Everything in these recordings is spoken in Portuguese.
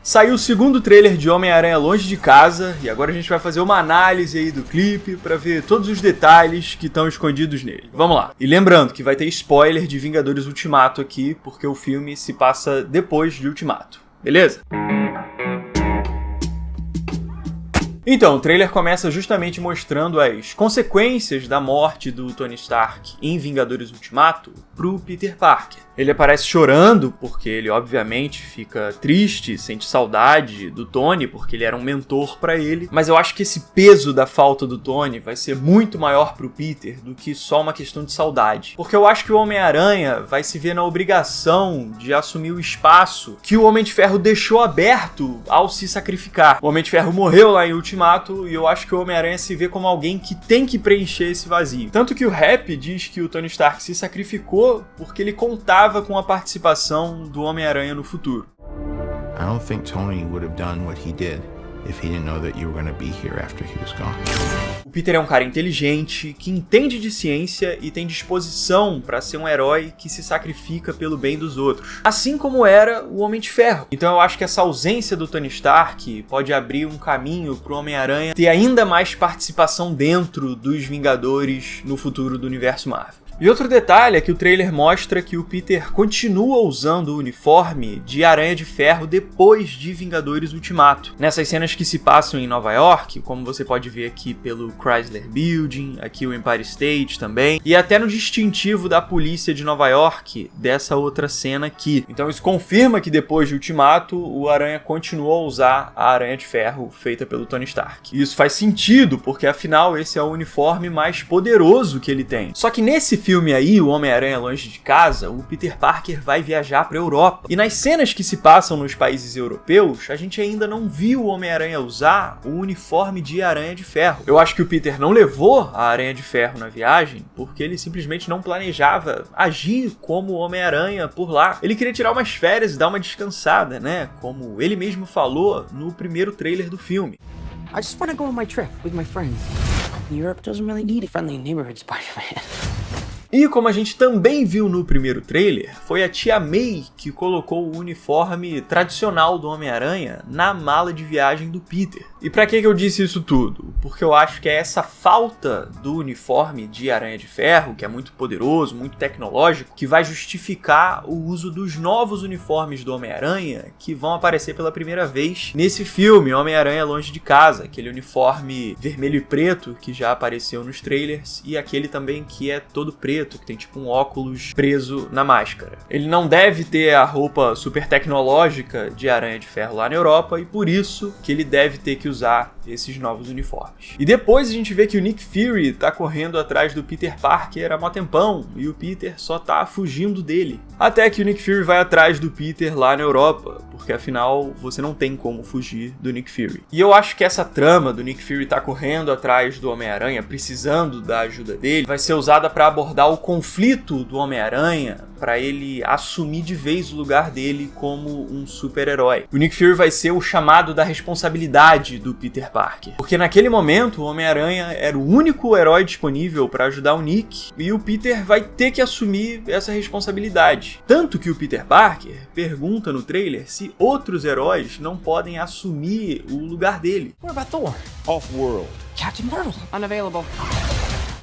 Saiu o segundo trailer de Homem-Aranha Longe de Casa e agora a gente vai fazer uma análise aí do clipe pra ver todos os detalhes que estão escondidos nele. Vamos lá. E lembrando que vai ter spoiler de Vingadores Ultimato aqui, porque o filme se passa depois de Ultimato. Beleza? Então, o trailer começa justamente mostrando as consequências da morte do Tony Stark em Vingadores Ultimato pro Peter Parker. Ele aparece chorando, porque ele obviamente fica triste, sente saudade do Tony, porque ele era um mentor pra ele. Mas eu acho que esse peso da falta do Tony vai ser muito maior pro Peter do que só uma questão de saudade. Porque eu acho que o Homem-Aranha vai se ver na obrigação de assumir o espaço que o Homem de Ferro deixou aberto ao se sacrificar. O Homem de Ferro morreu lá em Ultimato e eu acho que o Homem-Aranha se vê como alguém que tem que preencher esse vazio. Tanto que o Rap diz que o Tony Stark se sacrificou porque ele contava com a participação do Homem-Aranha no futuro. I don't think Tony would have done what he did if he didn't know that you were going to be here after he was gone. O Peter é um cara inteligente, que entende de ciência e tem disposição para ser um herói que se sacrifica pelo bem dos outros. Assim como era o Homem de Ferro. Então eu acho que essa ausência do Tony Stark pode abrir um caminho pro Homem-Aranha ter ainda mais participação dentro dos Vingadores no futuro do universo Marvel. E outro detalhe é que o trailer mostra que o Peter continua usando o uniforme de Aranha de Ferro depois de Vingadores Ultimato. Nessas cenas que se passam em Nova York, como você pode ver aqui pelo Chrysler Building, aqui o Empire State também, e até no distintivo da polícia de Nova York dessa outra cena aqui. Então isso confirma que depois de Ultimato, o Aranha continuou a usar a Aranha de Ferro feita pelo Tony Stark. E isso faz sentido, porque afinal esse é o uniforme mais poderoso que ele tem. Só que nesse filme aí, o Homem-Aranha Longe de Casa, o Peter Parker vai viajar pra Europa. E nas cenas que se passam nos países europeus, a gente ainda não viu o Homem-Aranha usar o uniforme de Aranha de Ferro. Eu acho que o Peter não levou a Aranha de Ferro na viagem porque ele simplesmente não planejava agir como Homem-Aranha por lá. Ele queria tirar umas férias e dar uma descansada, né? Como ele mesmo falou no primeiro trailer do filme. I just want to go on my trip with my friends. Europe doesn't really need a friendly neighborhood Spider-Man. E como a gente também viu no primeiro trailer, foi a Tia May que colocou o uniforme tradicional do Homem-Aranha na mala de viagem do Peter. E pra que eu disse isso tudo? Porque eu acho que é essa falta do uniforme de Aranha de Ferro, que é muito poderoso, muito tecnológico, que vai justificar o uso dos novos uniformes do Homem-Aranha que vão aparecer pela primeira vez nesse filme, Homem-Aranha Longe de Casa, aquele uniforme vermelho e preto que já apareceu nos trailers e aquele também que é todo preto, que tem tipo um óculos preso na máscara. Ele não deve ter a roupa super tecnológica de Aranha de Ferro lá na Europa e por isso que ele deve ter que usar esses novos uniformes. E depois a gente vê que o Nick Fury tá correndo atrás do Peter Parker há mó tempão e o Peter só tá fugindo dele. Até que o Nick Fury vai atrás do Peter lá na Europa, porque afinal você não tem como fugir do Nick Fury. E eu acho que essa trama do Nick Fury tá correndo atrás do Homem-Aranha, precisando da ajuda dele, vai ser usada para abordar o conflito do Homem-Aranha, para ele assumir de vez o lugar dele como um super-herói. O Nick Fury vai ser o chamado da responsabilidade do Peter Parker, porque naquele momento o Homem-Aranha era o único herói disponível para ajudar o Nick e o Peter vai ter que assumir essa responsabilidade. Tanto que o Peter Parker pergunta no trailer se outros heróis não podem assumir o lugar dele. What about Thor? Off-world. Captain Marvel. Unavailable.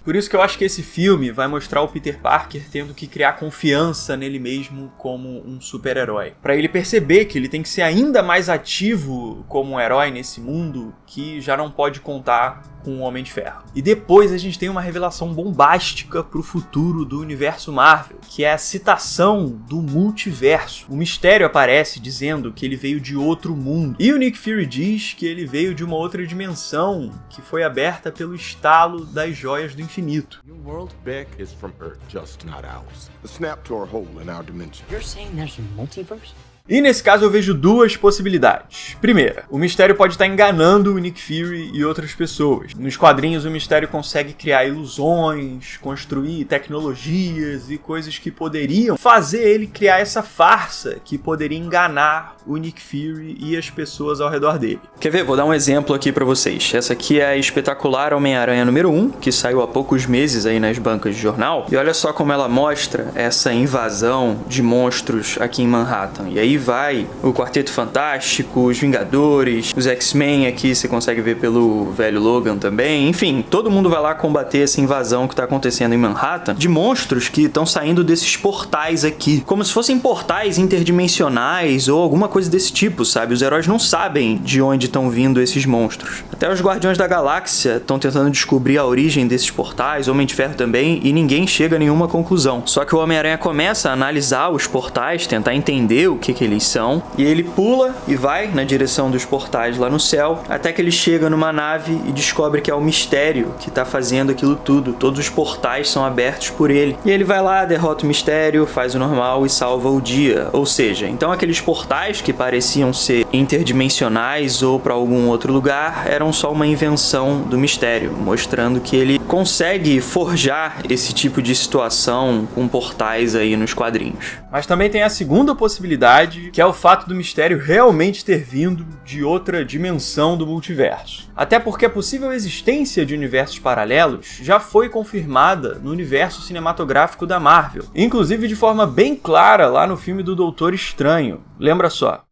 Por isso que eu acho que esse filme vai mostrar o Peter Parker tendo que criar confiança nele mesmo como um super-herói. Pra ele perceber que ele tem que ser ainda mais ativo como um herói nesse mundo que já não pode contar com o Homem de Ferro. E depois a gente tem uma revelação bombástica pro futuro do universo Marvel, que é a citação do multiverso. O Mistério aparece dizendo que ele veio de outro mundo. E o Nick Fury diz que ele veio de uma outra dimensão que foi aberta pelo estalo das joias do infinito. Your world, Beck, is from Earth, just not ours. The snap tore a hole in our dimension. You're saying there's a multiverse? E nesse caso eu vejo duas possibilidades. Primeira, o Mistério pode estar enganando o Nick Fury e outras pessoas. Nos quadrinhos o Mistério consegue criar ilusões, construir tecnologias e coisas que poderiam fazer ele criar essa farsa que poderia enganar o Nick Fury e as pessoas ao redor dele. Quer ver? Vou dar um exemplo aqui pra vocês. Essa aqui é a espetacular Homem-Aranha número 1, que saiu há poucos meses aí nas bancas de jornal. E olha só como ela mostra essa invasão de monstros aqui em Manhattan. E aí aí vai o Quarteto Fantástico, os Vingadores, os X-Men aqui, você consegue ver pelo velho Logan também. Enfim, todo mundo vai lá combater essa invasão que tá acontecendo em Manhattan de monstros que estão saindo desses portais aqui, como se fossem portais interdimensionais ou alguma coisa desse tipo, sabe? Os heróis não sabem de onde estão vindo esses monstros. Até os Guardiões da Galáxia estão tentando descobrir a origem desses portais, Homem de Ferro também, e ninguém chega a nenhuma conclusão. Só que o Homem-Aranha começa a analisar os portais, tentar entender o que eles são, e ele pula e vai na direção dos portais lá no céu, até que ele chega numa nave e descobre que é o Mistério que tá fazendo aquilo tudo. Todos os portais são abertos por ele. E ele vai lá, derrota o Mistério, faz o normal e salva o dia. Ou seja, então aqueles portais que pareciam ser interdimensionais ou para algum outro lugar eram só uma invenção do Mistério, mostrando que ele consegue forjar esse tipo de situação com portais aí nos quadrinhos. Mas também tem a segunda possibilidade, que é o fato do Mistério realmente ter vindo de outra dimensão do multiverso. Até porque a possível existência de universos paralelos já foi confirmada no universo cinematográfico da Marvel, inclusive de forma bem clara lá no filme do Doutor Estranho. Lembra só?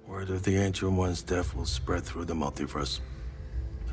Word of the Ancient One's death will spread through the multiverse.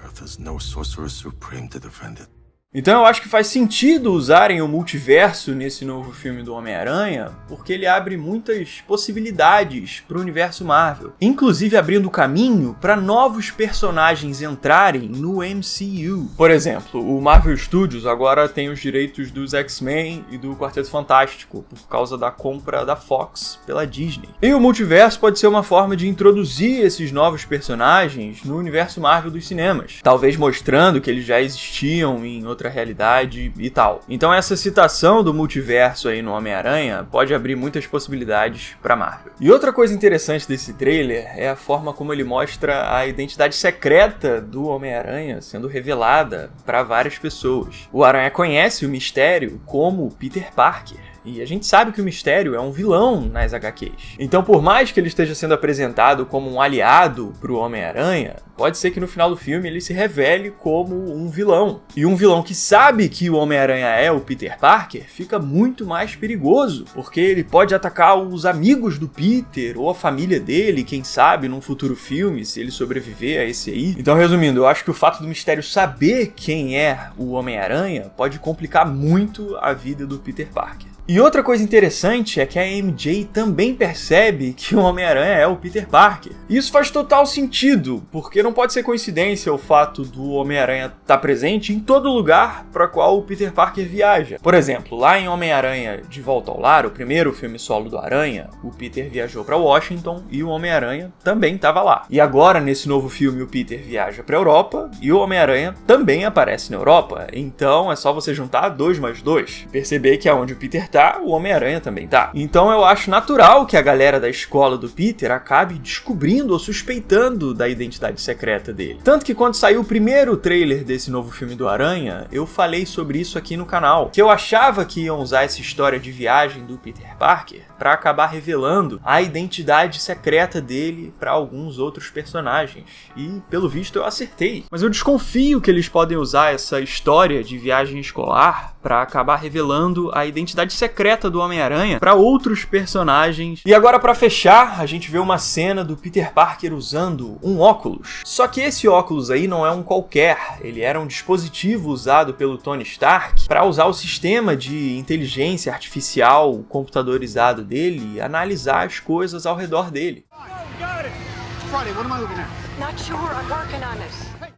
Earth has no sorcerer supreme to defend it. Então eu acho que faz sentido usarem o multiverso nesse novo filme do Homem-Aranha, porque ele abre muitas possibilidades para o universo Marvel, inclusive abrindo caminho para novos personagens entrarem no MCU. Por exemplo, o Marvel Studios agora tem os direitos dos X-Men e do Quarteto Fantástico, por causa da compra da Fox pela Disney. E o multiverso pode ser uma forma de introduzir esses novos personagens no universo Marvel dos cinemas, talvez mostrando que eles já existiam em outra realidade e tal. Então essa citação do multiverso aí no Homem-Aranha pode abrir muitas possibilidades pra Marvel. E outra coisa interessante desse trailer é a forma como ele mostra a identidade secreta do Homem-Aranha sendo revelada para várias pessoas. O Aranha conhece o Mistério como Peter Parker. E a gente sabe que o Mistério é um vilão nas HQs. Então, por mais que ele esteja sendo apresentado como um aliado pro Homem-Aranha, pode ser que no final do filme ele se revele como um vilão. E um vilão que sabe que o Homem-Aranha é o Peter Parker fica muito mais perigoso, porque ele pode atacar os amigos do Peter ou a família dele, quem sabe, num futuro filme, se ele sobreviver a esse aí. Então, resumindo, eu acho que o fato do Mistério saber quem é o Homem-Aranha pode complicar muito a vida do Peter Parker. E outra coisa interessante é que a MJ também percebe que o Homem-Aranha é o Peter Parker. E isso faz total sentido, porque não pode ser coincidência o fato do Homem-Aranha estar presente em todo lugar para qual o Peter Parker viaja. Por exemplo, lá em Homem-Aranha de Volta ao Lar, o primeiro filme solo do Aranha, o Peter viajou para Washington e o Homem-Aranha também estava lá. E agora, nesse novo filme, o Peter viaja para Europa e o Homem-Aranha também aparece na Europa. Então é só você juntar 2 mais 2 e perceber que aonde o Peter tá, o Homem-Aranha também tá. Então eu acho natural que a galera da escola do Peter acabe descobrindo ou suspeitando da identidade secreta dele. Tanto que quando saiu o primeiro trailer desse novo filme do Aranha, eu falei sobre isso aqui no canal, que eu achava que iam usar essa história de viagem do Peter Parker pra acabar revelando a identidade secreta dele pra alguns outros personagens. E, pelo visto, eu acertei. Mas eu desconfio que eles podem usar essa história de viagem escolar pra acabar revelando a identidade secreta do Homem-Aranha pra outros personagens. E agora, pra fechar, a gente vê uma cena do Peter Parker usando um óculos. Só que esse óculos aí não é um qualquer, ele era um dispositivo usado pelo Tony Stark pra usar o sistema de inteligência artificial computadorizado dele e analisar as coisas ao redor dele.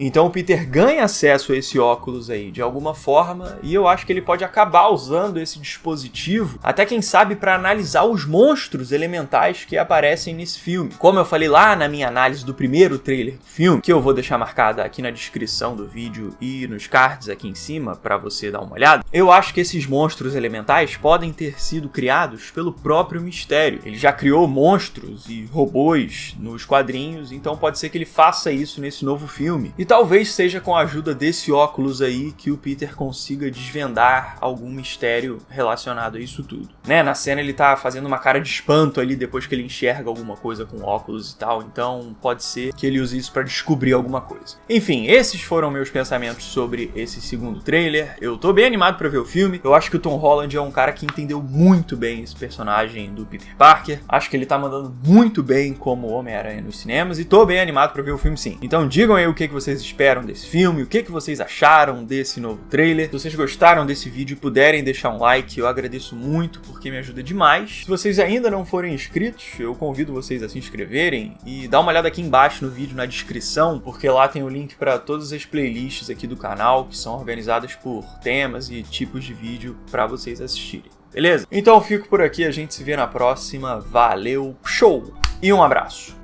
Então o Peter ganha acesso a esse óculos aí de alguma forma, e eu acho que ele pode acabar usando esse dispositivo, até quem sabe para analisar os monstros elementais que aparecem nesse filme. Como eu falei lá na minha análise do primeiro trailer do filme, que eu vou deixar marcada aqui na descrição do vídeo e nos cards aqui em cima para você dar uma olhada, eu acho que esses monstros elementais podem ter sido criados pelo próprio Mistério. Ele já criou monstros e robôs nos quadrinhos, então pode ser que ele faça isso nesse novo filme. E talvez seja com a ajuda desse óculos aí que o Peter consiga desvendar algum mistério relacionado a isso tudo. Né? Na cena ele tá fazendo uma cara de espanto ali depois que ele enxerga alguma coisa com óculos e tal, então pode ser que ele use isso pra descobrir alguma coisa. Enfim, esses foram meus pensamentos sobre esse segundo trailer. Eu tô bem animado pra ver o filme. Eu acho que o Tom Holland é um cara que entendeu muito bem esse personagem do Peter Parker. Acho que ele tá mandando muito bem como Homem-Aranha nos cinemas e tô bem animado pra ver o filme sim. Então digam aí o que vocês esperam desse filme, o que vocês acharam desse novo trailer. Se vocês gostaram desse vídeo e puderem deixar um like, eu agradeço muito porque me ajuda demais. Se vocês ainda não forem inscritos, eu convido vocês a se inscreverem e dá uma olhada aqui embaixo no vídeo, na descrição, porque lá tem o link para todas as playlists aqui do canal, que são organizadas por temas e tipos de vídeo para vocês assistirem. Beleza? Então eu fico por aqui, a gente se vê na próxima. Valeu, show e um abraço!